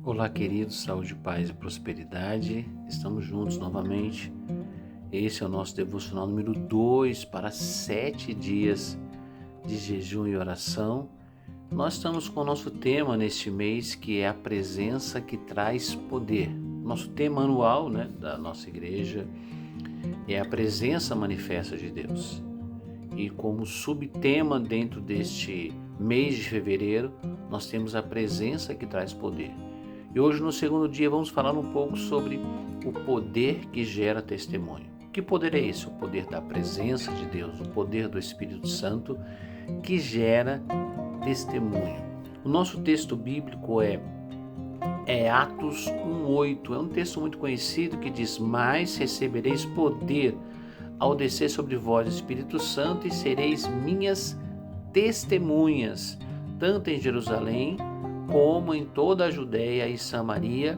Olá, queridos, saúde, paz e prosperidade. Estamos juntos novamente. Esse é o nosso devocional número 2 para 7 dias de jejum e oração. Nós estamos com o nosso tema neste mês, que é a presença que traz poder. Nosso tema anual, da nossa igreja é a presença manifesta de Deus. E como subtema dentro deste mês de fevereiro, nós temos a presença que traz poder. E hoje, no segundo dia, vamos falar um pouco sobre o poder que gera testemunho. Que poder é esse? O poder da presença de Deus, o poder do Espírito Santo que gera testemunho. O nosso texto bíblico é Atos 1:8. É um texto muito conhecido que diz: "Mas recebereis poder ao descer sobre vós o Espírito Santo e sereis minhas testemunhas, tanto em Jerusalém como em toda a Judéia e Samaria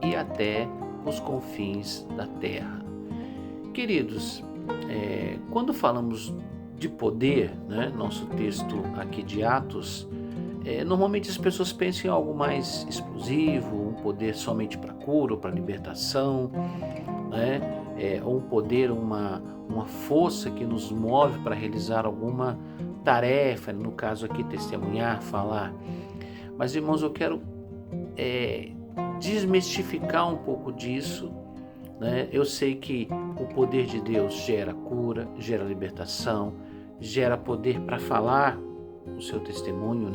e até os confins da terra." Queridos, quando falamos de poder, nosso texto aqui de Atos, normalmente as pessoas pensam em algo mais explosivo, um poder somente para cura ou para libertação, ou um poder, uma força que nos move para realizar alguma tarefa, no caso aqui testemunhar, falar. Mas, irmãos, eu quero desmistificar um pouco disso. Eu sei que o poder de Deus gera cura, gera libertação, gera poder para falar o seu testemunho,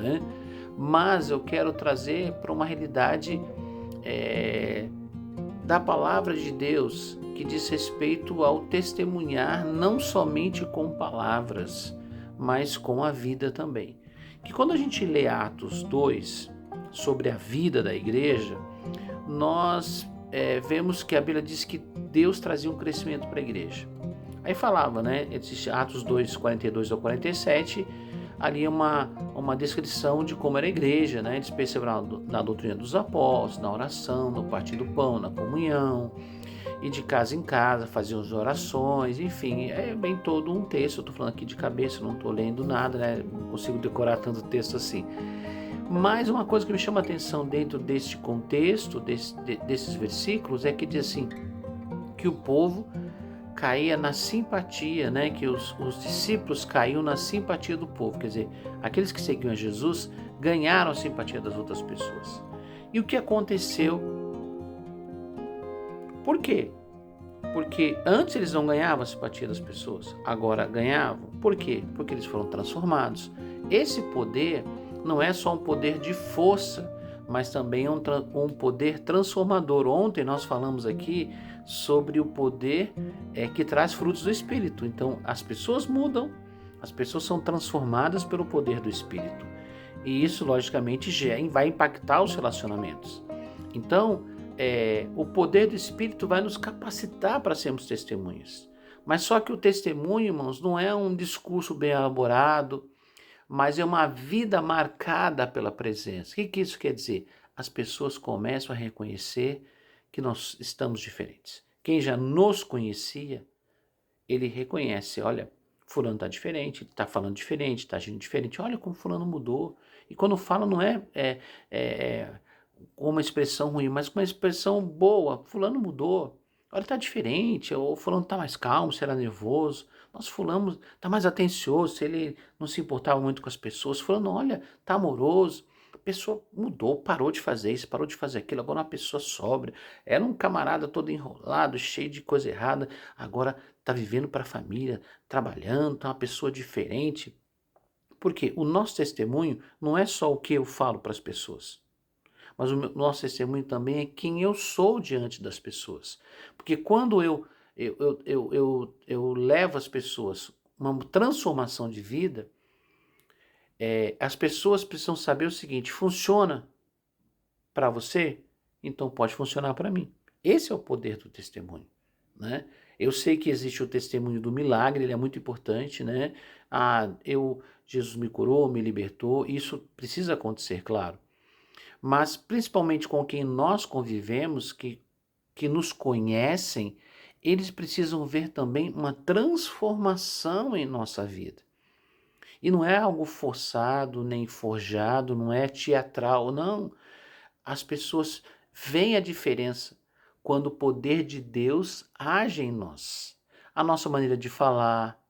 mas eu quero trazer para uma realidade da palavra de Deus, que diz respeito ao testemunhar não somente com palavras, mas com a vida também. Que quando a gente lê Atos 2 sobre a vida da igreja, nós vemos que a Bíblia diz que Deus trazia um crescimento para a igreja. Aí falava, Atos 2, 42 ao 47, ali é uma descrição de como era a igreja, eles perseveravam na doutrina dos apóstolos, na oração, no partir do pão, na comunhão, e de casa em casa faziam as orações, enfim, é bem todo um texto. Eu estou falando aqui de cabeça, não estou lendo nada, não consigo decorar tanto texto assim. Mas uma coisa que me chama a atenção dentro deste contexto, desses versículos, é que diz assim, que o povo caía na simpatia, que os discípulos caíam na simpatia do povo, quer dizer, aqueles que seguiam a Jesus ganharam a simpatia das outras pessoas. E o que aconteceu? Por quê? Porque antes eles não ganhavam a simpatia das pessoas, agora ganhavam. Por quê? Porque eles foram transformados. Esse poder não é só um poder de força, mas também um poder transformador. Ontem nós falamos aqui sobre o poder que traz frutos do Espírito. Então as pessoas mudam, as pessoas são transformadas pelo poder do Espírito. E isso, logicamente, vai impactar os relacionamentos. Então, o poder do Espírito vai nos capacitar para sermos testemunhas. Mas só que o testemunho, irmãos, não é um discurso bem elaborado, mas é uma vida marcada pela presença. O que isso quer dizer? As pessoas começam a reconhecer que nós estamos diferentes. Quem já nos conhecia, ele reconhece: olha, fulano está diferente, está falando diferente, está agindo diferente, olha como fulano mudou. E quando fala, não é com uma expressão ruim, mas com uma expressão boa. Fulano mudou, olha, está diferente, ou fulano está mais calmo, se era nervoso. Nossa, fulano está mais atencioso, se ele não se importava muito com as pessoas. Fulano, olha, está amoroso. A pessoa mudou, parou de fazer isso, parou de fazer aquilo, agora é uma pessoa sóbria. Era um camarada todo enrolado, cheio de coisa errada, agora está vivendo para a família, trabalhando, está uma pessoa diferente. Porque o nosso testemunho não é só o que eu falo para as pessoas, mas o nosso testemunho também é quem eu sou diante das pessoas. Porque quando eu levo as pessoas uma transformação de vida, as pessoas precisam saber o seguinte: funciona para você, então pode funcionar para mim. Esse é o poder do testemunho, Eu sei que existe o testemunho do milagre, ele é muito importante, Jesus me curou, me libertou, isso precisa acontecer, claro. Mas principalmente com quem nós convivemos, que nos conhecem, eles precisam ver também uma transformação em nossa vida. E não é algo forçado, nem forjado, não é teatral, não. as pessoas veem a diferença quando o poder de Deus age em nós. A nossa maneira de falar,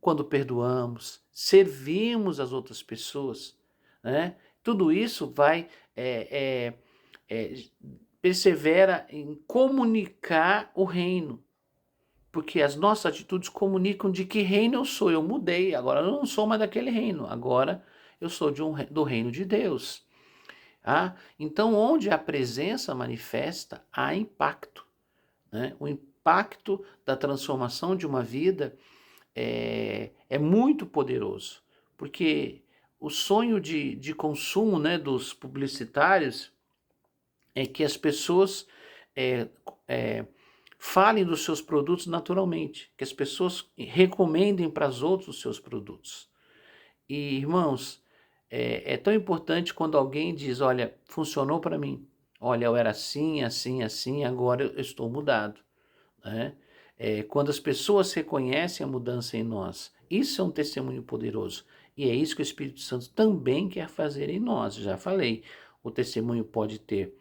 quando perdoamos, servimos as outras pessoas, né? Tudo isso vai é, persevera em comunicar o reino, porque as nossas atitudes comunicam de que reino eu sou. Eu mudei, agora eu não sou mais daquele reino, agora eu sou do reino de Deus. Então, onde a presença manifesta, há impacto, né? O impacto da transformação de uma vida é muito poderoso, porque o sonho de consumo, né, dos publicitários é que as pessoas falem dos seus produtos naturalmente, que as pessoas recomendem para os outros os seus produtos. E, irmãos, é tão importante quando alguém diz, olha, funcionou para mim, olha, eu era assim, assim, assim, agora eu estou mudado, né? Quando as pessoas reconhecem a mudança em nós, isso é um testemunho poderoso. E é isso que o Espírito Santo também quer fazer em nós. Já falei, o testemunho pode ter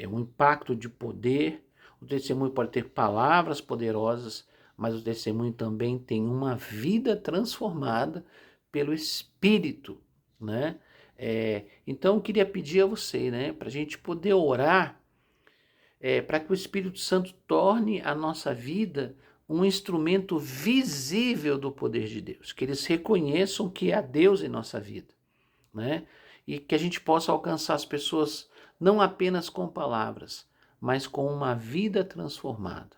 um impacto de poder, o testemunho pode ter palavras poderosas, mas o testemunho também tem uma vida transformada pelo Espírito, né? Então eu queria pedir a você, né, para a gente poder orar, para que o Espírito Santo torne a nossa vida um instrumento visível do poder de Deus, que eles reconheçam que há Deus em nossa vida, né? E que a gente possa alcançar as pessoas não apenas com palavras, mas com uma vida transformada.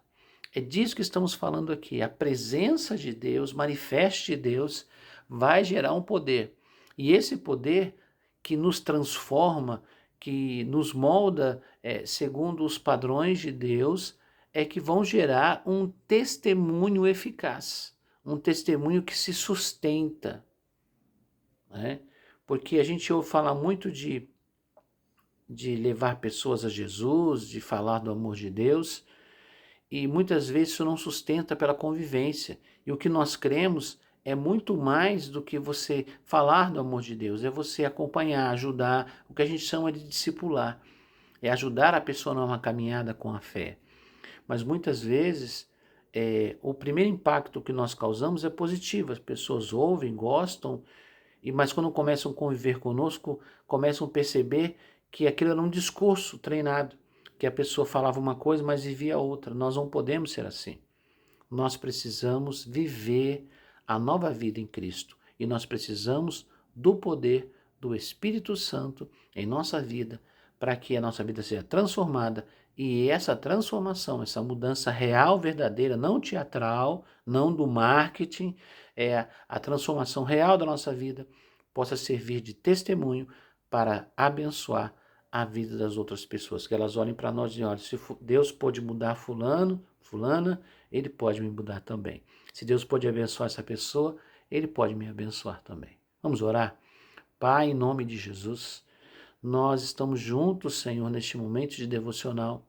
É disso que estamos falando aqui. A presença de Deus, manifeste de Deus, vai gerar um poder. E esse poder que nos transforma, que nos molda segundo os padrões de Deus, é que vão gerar um testemunho eficaz, um testemunho que se sustenta, né? Porque a gente ouve falar muito de levar pessoas a Jesus, de falar do amor de Deus, e muitas vezes isso não sustenta pela convivência. E o que nós cremos é muito mais do que você falar do amor de Deus, é você acompanhar, ajudar, o que a gente chama de discipular, é ajudar a pessoa numa caminhada com a fé. Mas muitas vezes o primeiro impacto que nós causamos é positivo, as pessoas ouvem, gostam, mas quando começam a conviver conosco, começam a perceber que aquilo era um discurso treinado, que a pessoa falava uma coisa, mas vivia outra. Nós não podemos ser assim. Nós precisamos viver a nova vida em Cristo e nós precisamos do poder do Espírito Santo em nossa vida para que a nossa vida seja transformada e essa transformação, essa mudança real, verdadeira, não teatral, não do marketing, a transformação real da nossa vida possa servir de testemunho para abençoar a vida das outras pessoas, que elas olhem para nós e olhem, se Deus pode mudar fulano, fulana, Ele pode me mudar também. Se Deus pode abençoar essa pessoa, Ele pode me abençoar também. Vamos orar? Pai, em nome de Jesus, nós estamos juntos, Senhor, neste momento de devocional.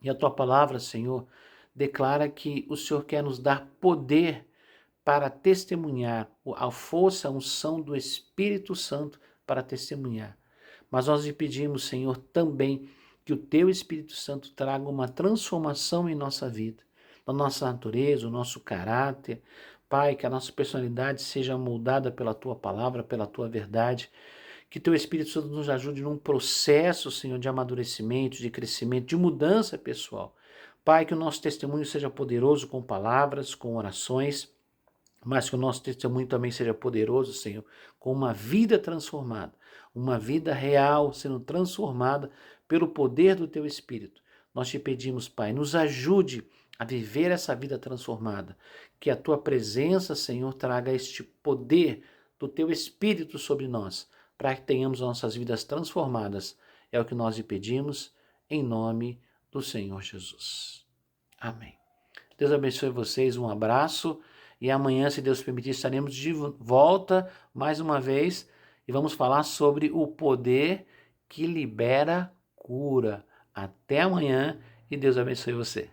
E a Tua palavra, Senhor, declara que o Senhor quer nos dar poder para testemunhar, a força, a unção do Espírito Santo para testemunhar. Mas nós lhe pedimos, Senhor, também que o Teu Espírito Santo traga uma transformação em nossa vida, na nossa natureza, o nosso caráter. Pai, que a nossa personalidade seja moldada pela Tua palavra, pela Tua verdade. Que Teu Espírito Santo nos ajude num processo, Senhor, de amadurecimento, de crescimento, de mudança pessoal. Pai, que o nosso testemunho seja poderoso com palavras, com orações, mas que o nosso testemunho também seja poderoso, Senhor, com uma vida transformada, uma vida real sendo transformada pelo poder do Teu Espírito. Nós te pedimos, Pai, nos ajude a viver essa vida transformada, que a Tua presença, Senhor, traga este poder do Teu Espírito sobre nós, para que tenhamos nossas vidas transformadas. É o que nós lhe pedimos, em nome do Senhor Jesus. Amém. Deus abençoe vocês, um abraço. E amanhã, se Deus permitir, estaremos de volta mais uma vez e vamos falar sobre o poder que libera cura. Até amanhã e Deus abençoe você.